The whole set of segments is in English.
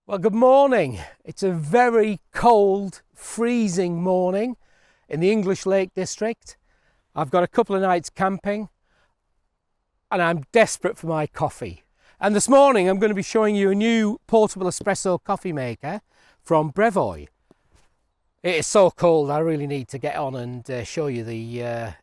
Well, good morning. It's a very cold, freezing morning in the English Lake District. I've got a couple of nights camping and I'm desperate for my coffee. And this morning I'm going to be showing you a new portable espresso coffee maker from BREVOY. It is so cold, I really need to get on and show you the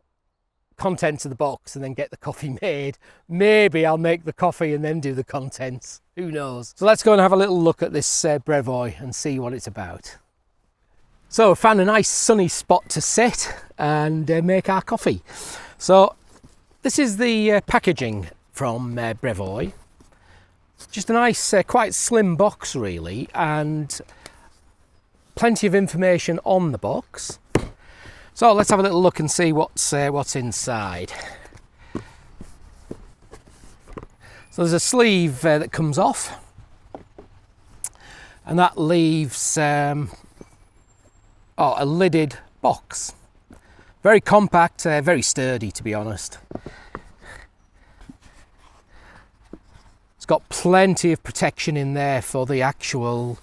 contents of the box and then get the coffee made. Maybe I'll make the coffee and then do the contents, who knows. So let's go and have a little look at this BREVOY and see what it's about. So I found a nice sunny spot to sit and make our coffee. So this is the packaging from BREVOY. Just a nice quite slim box really, and plenty of information on the box. So let's have a little look and see what's inside. So there's a sleeve that comes off, and that leaves a lidded box. Very compact, very sturdy to be honest. It's got plenty of protection in there for the actual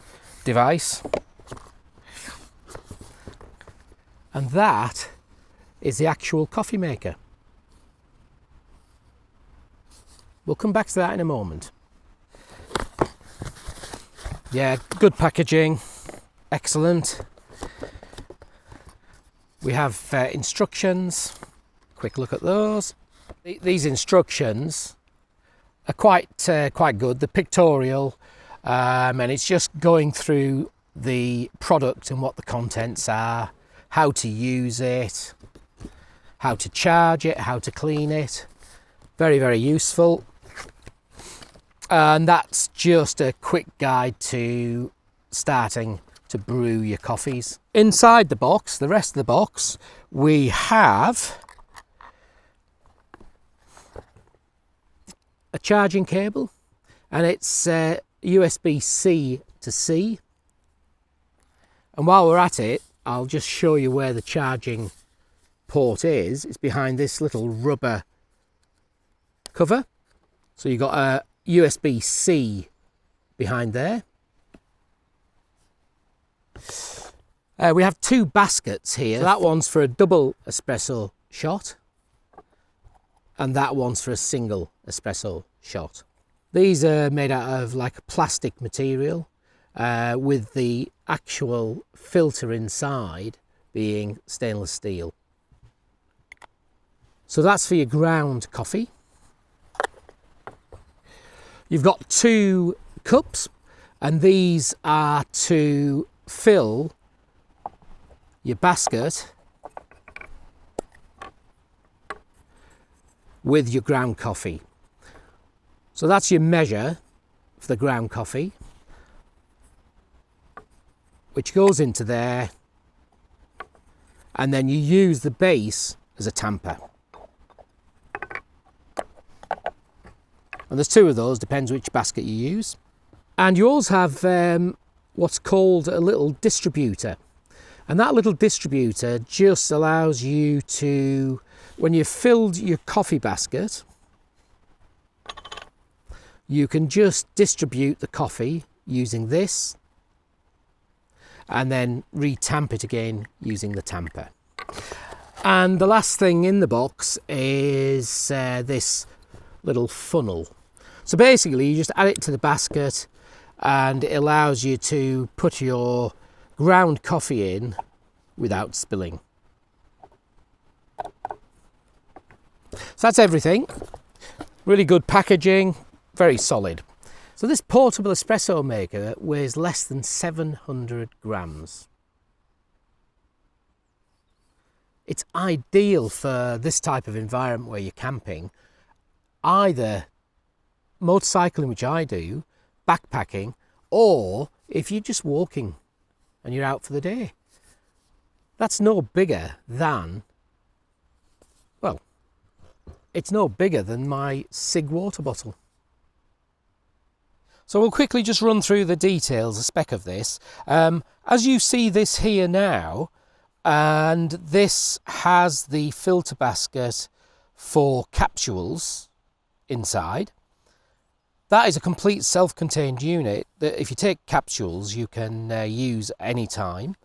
device. And that is the actual coffee maker. We'll come back to that in a moment. Yeah, good packaging, excellent. We have instructions, quick look at those. These instructions are quite good, the pictorial, and it's just going through the product and what the contents are, how to use it, how to charge it, how to clean it. Very, very useful. And that's just a quick guide to starting to brew your coffees. Inside the box, the rest of the box, we have a charging cable, and it's USB-C to C. And while we're at it, I'll just show you where the charging port is. It's behind this little rubber cover. So you've got a USB-C behind there. We have two baskets here. That one's for a double espresso shot, and that one's for a single espresso shot. These are made out of like a plastic material, with the actual filter inside being stainless steel. So that's for your ground coffee. You've got two cups, and these are to fill your basket with your ground coffee. So that's your measure for the ground coffee, which goes into there, and then you use the base as a tamper. And there's two of those, depends which basket you use. And you also have what's called a little distributor. And that little distributor just allows you to, when you've filled your coffee basket, you can just distribute the coffee using this, and then re-tamp it again using the tamper. And the last thing in the box is this little funnel. So basically you just add it to the basket, and it allows you to put your ground coffee in without spilling. So that's everything. Really good packaging, very solid. So this portable espresso maker weighs less than 700 grams. It's ideal for this type of environment where you're camping, either motorcycling, which I do, backpacking, or if you're just walking and you're out for the day. That's no bigger than, well, it's no bigger than my SIG water bottle. So we'll quickly just run through the details, the spec of this. As you see this here now, and this has the filter basket for capsules inside. That is a complete self-contained unit that if you take capsules you can use any time.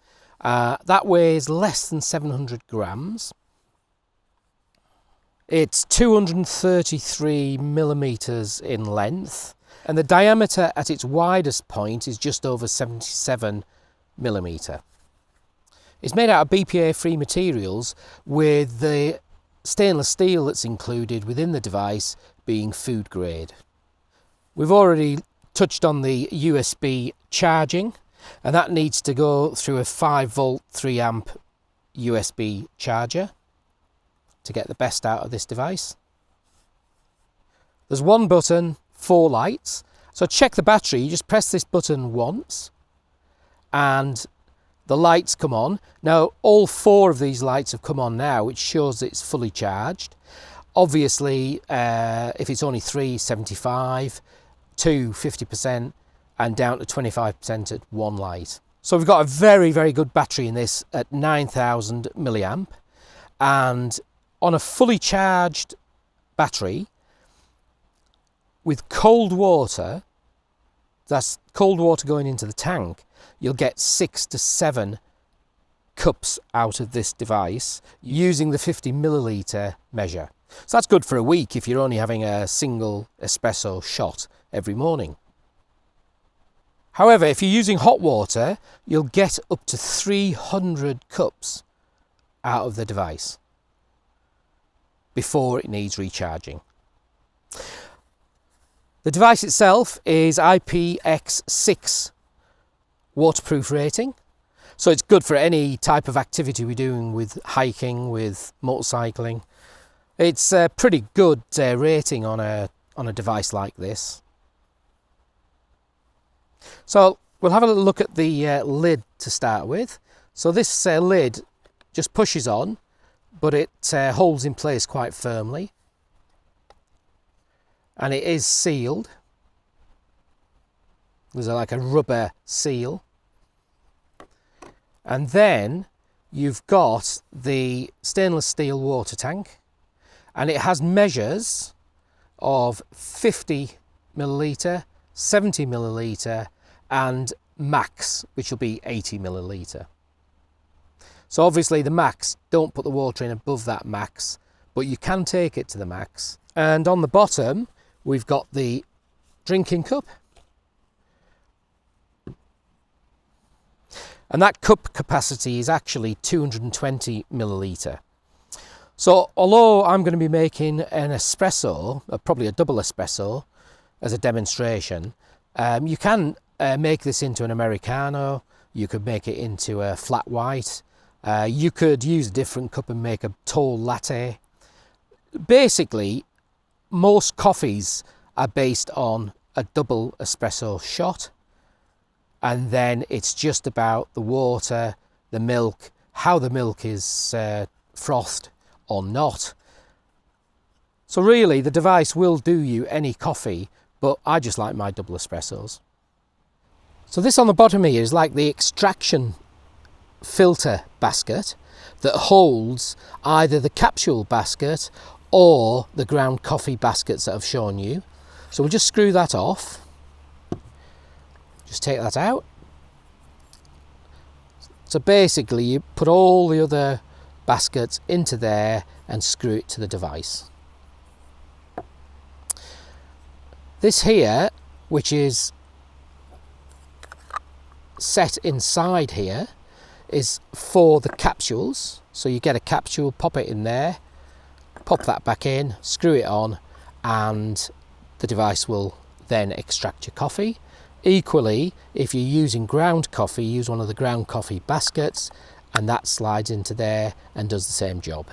That weighs less than 700 grams. It's 233 millimeters in length, and the diameter at its widest point is just over 77 millimeter. It's made out of BPA-free materials, with the stainless steel that's included within the device being food grade. We've already touched on the USB charging, and that needs to go through a 5-volt 3-amp USB charger to get the best out of this device. There's one button, 4 lights. So check the battery, you just press this button once and the lights come on. Now all 4 of these lights have come on now, which shows that it's fully charged. Obviously if it's only 3, 75, 2, 50%, and down to 25% at 1 light. So we've got a very, very good battery in this at 9,000 milliamp, and on a fully charged battery with cold water, that's cold water going into the tank, you'll get 6 to 7 cups out of this device using the 50 milliliter measure. So that's good for a week if you're only having a single espresso shot every morning. However, if you're using hot water, you'll get up to 300 cups out of the device before it needs recharging. The device itself is IPX6 waterproof rating, so it's good for any type of activity we're doing with hiking, with motorcycling. It's a pretty good rating on a device like this. So we'll have a little look at the lid to start with. So this lid just pushes on, but it holds in place quite firmly, and it is sealed. There's like a rubber seal, and then you've got the stainless steel water tank, and it has measures of 50 milliliter, 70 milliliter, and max, which will be 80 milliliter. So obviously the max, don't put the water in above that max, but you can take it to the max. And on the bottom we've got the drinking cup, and that cup capacity is actually 220 milliliter. So although I'm going to be making an espresso, probably a double espresso as a demonstration, you can make this into an Americano, you could make it into a flat white, you could use a different cup and make a tall latte. Basically, most coffees are based on a double espresso shot, and then it's just about the water, the milk, how the milk is frothed or not. So really the device will do you any coffee, but I just like my double espressos. So this on the bottom here is like the extraction filter basket that holds either the capsule basket or the ground coffee baskets that I've shown you. So we'll just screw that off. Just take that out. So basically you put all the other baskets into there and screw it to the device. This here, which is set inside here, is for the capsules. So you get a capsule, pop it in there, pop that back in, screw it on, and the device will then extract your coffee. Equally, if you're using ground coffee, use one of the ground coffee baskets, and that slides into there and does the same job.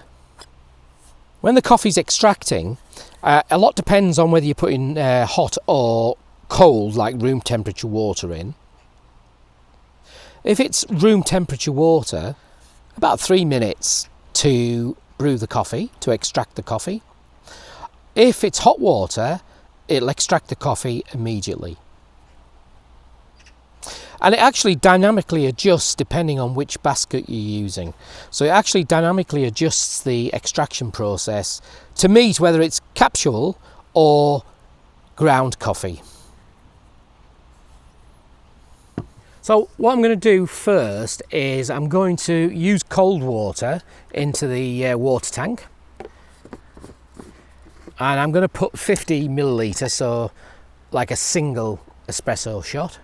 When the coffee's extracting, a lot depends on whether you're putting hot or cold, like room temperature water in. If it's room temperature water, about 3 minutes to brew the coffee, to extract the coffee. If it's hot water, it'll extract the coffee immediately. And it actually dynamically adjusts depending on which basket you're using. So it actually dynamically adjusts the extraction process to meet whether it's capsule or ground coffee. So what I'm going to do first is I'm going to use cold water into the water tank, and I'm going to put 50 milliliter, so like a single espresso shot.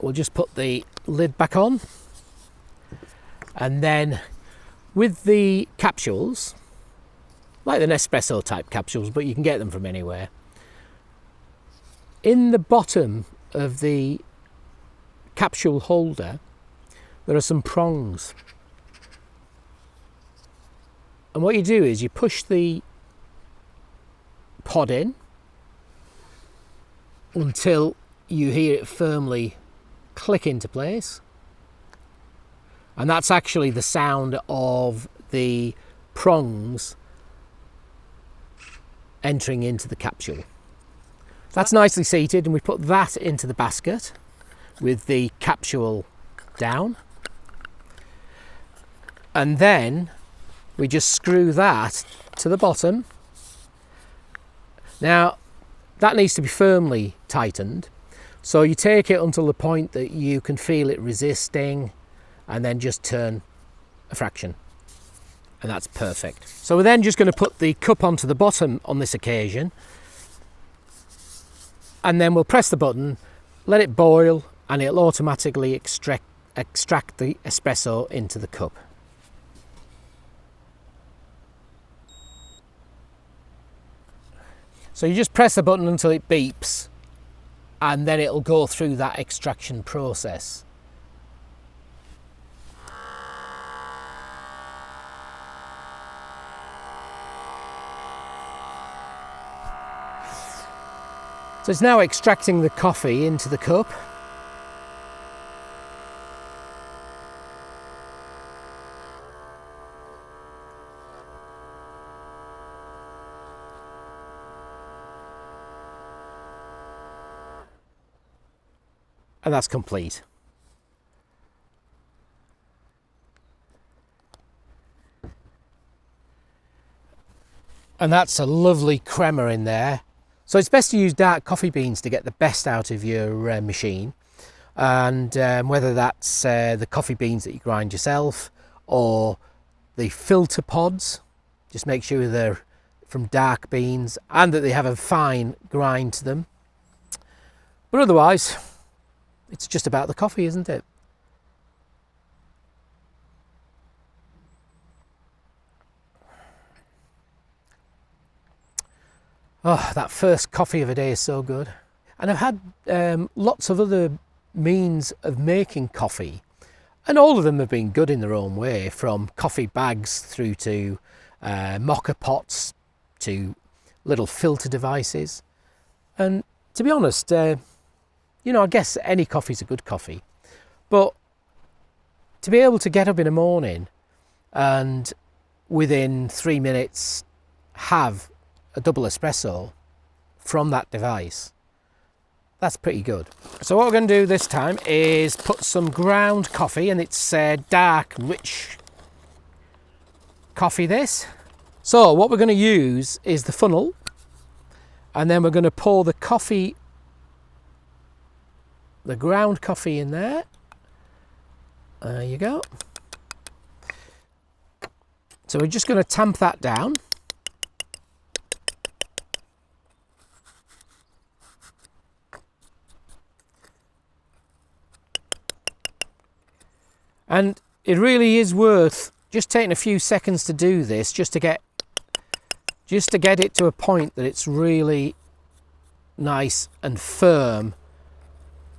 We'll just put the lid back on, and then with the capsules, like the Nespresso type capsules, but you can get them from anywhere, in the bottom of the capsule holder there are some prongs, and what you do is you push the pod in until you hear it firmly click into place, and that's actually the sound of the prongs entering into the capsule. That's nicely seated, and we put that into the basket with the capsule down, and then we just screw that to the bottom. Now that needs to be firmly tightened, so you take it until the point that you can feel it resisting, and then just turn a fraction, and that's perfect. So we're then just going to put the cup onto the bottom on this occasion, and then we'll press the button, let it boil, and it'll automatically extract the espresso into the cup. So you just press the button until it beeps, and then it'll go through that extraction process. So it's now extracting the coffee into the cup. And that's complete. And that's a lovely crema in there. So it's best to use dark coffee beans to get the best out of your machine, and whether that's the coffee beans that you grind yourself or the filter pods, just make sure they're from dark beans and that they have a fine grind to them. But otherwise, it's just about the coffee, isn't it? Oh, that first coffee of a day is so good. And I've had lots of other means of making coffee, and all of them have been good in their own way, from coffee bags through to mocha pots to little filter devices. And to be honest, you know, I guess any coffee's a good coffee, but to be able to get up in the morning and within 3 minutes have a double espresso from that device, that's pretty good. So what we're going to do this time is put some ground coffee, and it's dark, rich coffee this. So what we're going to use is the funnel, and then we're going to pour the coffee, the ground coffee in there. There you go. So we're just going to tamp that down. And it really is worth just taking a few seconds to do this, just to get it to a point that it's really nice and firm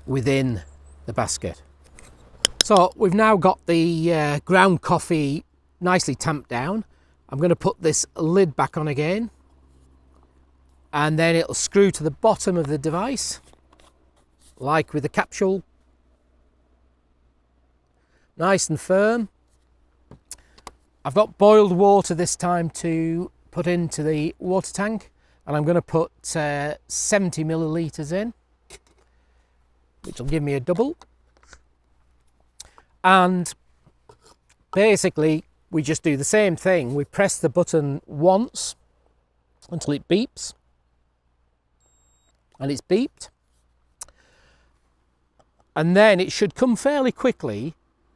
within the basket. So we've now got the ground coffee nicely tamped down. I'm going to put this lid back on again, and then it'll screw to the bottom of the device, like with the capsule. Nice and firm. I've got boiled water this time to put into the water tank, and I'm going to put 70 millilitres in, which will give me a double. And basically we just do the same thing. We press the button once until it beeps. And it's beeped. And then it should come fairly quickly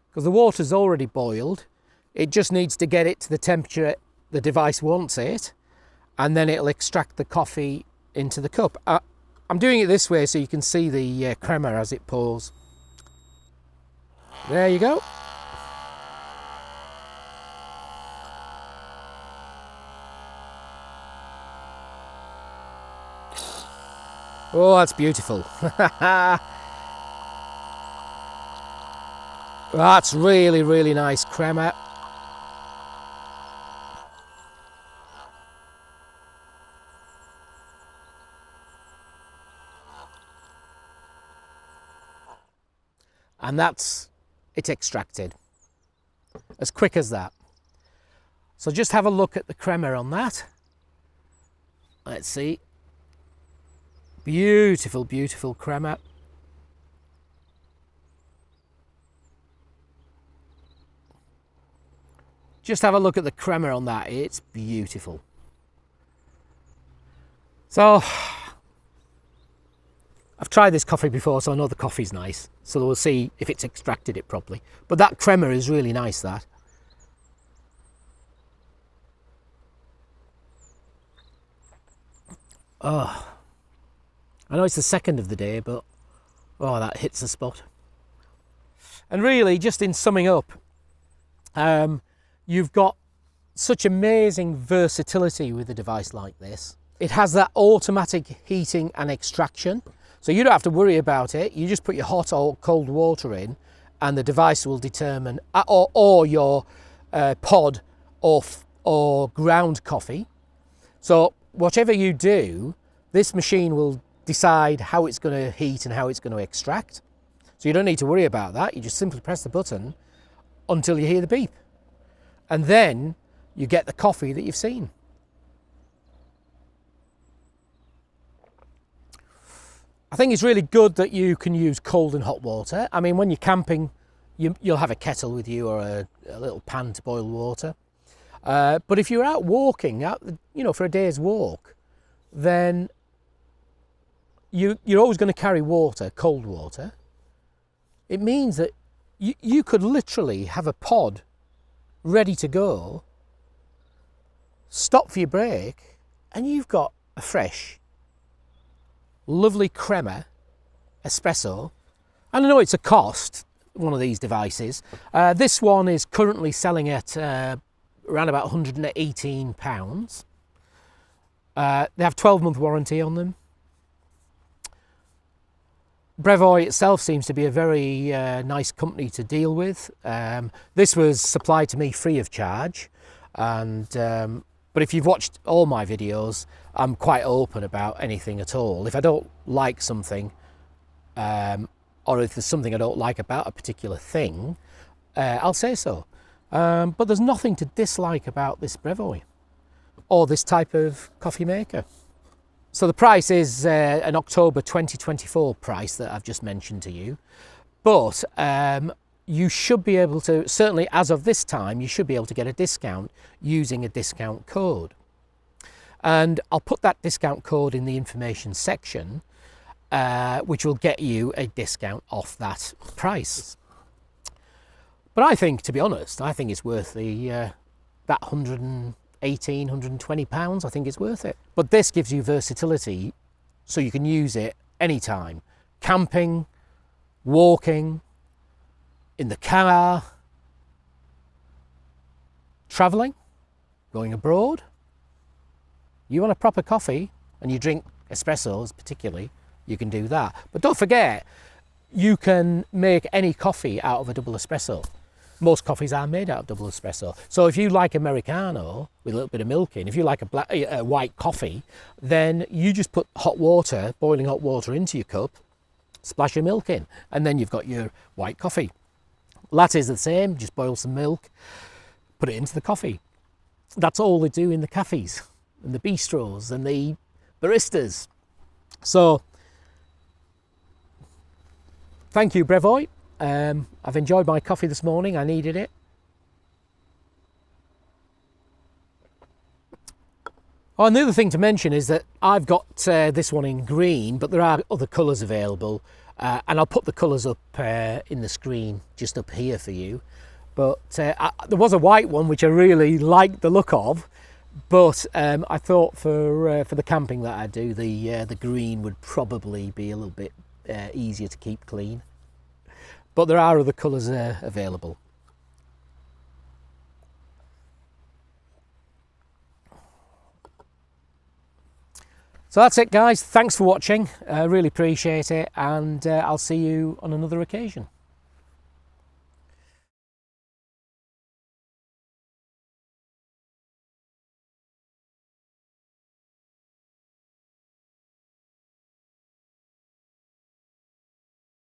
because the water's already boiled. It just needs to get it to the temperature the device wants it, and then it'll extract the coffee into the cup. I'm doing it this way so you can see the crema as it pours. There you go. Oh, that's beautiful. That's really, really nice crema. And that's it extracted. As quick as that. So just have a look at the crema on that. Let's see. Beautiful, beautiful crema. Just have a look at the crema on that. It's beautiful. So, I've tried this coffee before, so I know the coffee's nice. So we'll see if it's extracted it properly. But that crema is really nice, that. Oh, I know it's the second of the day, but oh, that hits the spot. And really, just in summing up, you've got such amazing versatility with a device like this. It has that automatic heating and extraction, so you don't have to worry about it. You just put your hot or cold water in, and the device will determine, or your pod or ground coffee. So whatever you do, this machine will decide how it's going to heat and how it's going to extract. So you don't need to worry about that. You just simply press the button until you hear the beep. And then you get the coffee that you've seen. I think it's really good that you can use cold and hot water. I mean, when you're camping, you'll have a kettle with you or a little pan to boil water. But if you're out walking, for a day's walk, then you're always going to carry water, cold water. It means that you could literally have a pod ready to go, stop for your break, and you've got a fresh, lovely crema espresso. And I know it's a cost, one of these devices. This one is currently selling at around about £118. They have 12-month warranty on them. BREVOY itself seems to be a very nice company to deal with. This was supplied to me free of charge, and but if you've watched all my videos, I'm quite open about anything at all. If I don't like something, or if there's something I don't like about a particular thing, I'll say so. But there's nothing to dislike about this BREVOY or this type of coffee maker. So the price is an October 2024 price that I've just mentioned to you. But you should be able to, certainly as of this time, you should be able to get a discount using a discount code. And I'll put that discount code in the information section, which will get you a discount off that price. But I think, to be honest, I think it's worth that £120. I think it's worth it. But this gives you versatility, so you can use it anytime. Camping, walking, in the car, travelling, going abroad. You want a proper coffee and you drink espressos particularly, you can do that. But don't forget, you can make any coffee out of a double espresso. Most coffees are made out of double espresso. So if you like Americano with a little bit of milk in, if you like a white coffee, then you just put hot water, boiling hot water into your cup, splash your milk in, and then you've got your white coffee. Lattes are the same, just boil some milk, put it into the coffee. That's all they do in the cafes and the bistros and the baristas. So thank you, BREVOY. I've enjoyed my coffee this morning. I needed it. Oh, and the other thing to mention is that I've got this one in green, but there are other colours available, and I'll put the colours up in the screen just up here for you. But there was a white one which I really liked the look of, but I thought for the camping that I do, the green would probably be a little bit easier to keep clean. But there are other colours available. So that's it, guys. Thanks for watching. Really appreciate it, and I'll see you on another occasion.